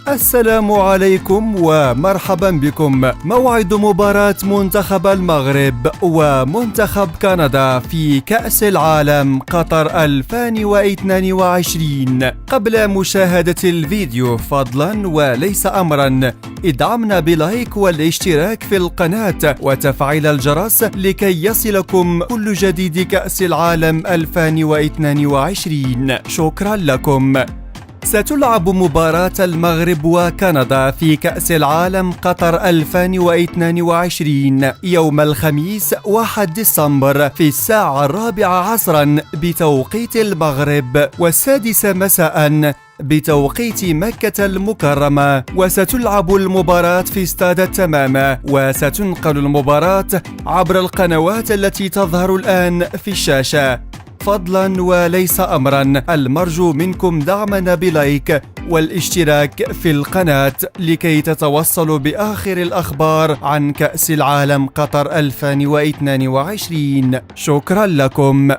السلام عليكم ومرحبا بكم. موعد مباراة منتخب المغرب ومنتخب كندا في كأس العالم قطر 2022. قبل مشاهدة الفيديو فضلا وليس أمرا ادعمنا بلايك والاشتراك في القناة وتفعيل الجرس لكي يصلكم كل جديد كأس العالم 2022. شكرا لكم. ستلعب مباراة المغرب وكندا في كأس العالم قطر 2022 يوم الخميس 1 ديسمبر في الساعة 4 عصرا بتوقيت المغرب و6 مساء بتوقيت مكة المكرمة. وستلعب المباراة في استاد التمامة، وستنقل المباراة عبر القنوات التي تظهر الآن في الشاشة. فضلا وليس أمرا، المرجو منكم دعمنا بلايك والاشتراك في القناة لكي تتوصلوا بآخر الأخبار عن كأس العالم قطر 2022. شكرا لكم.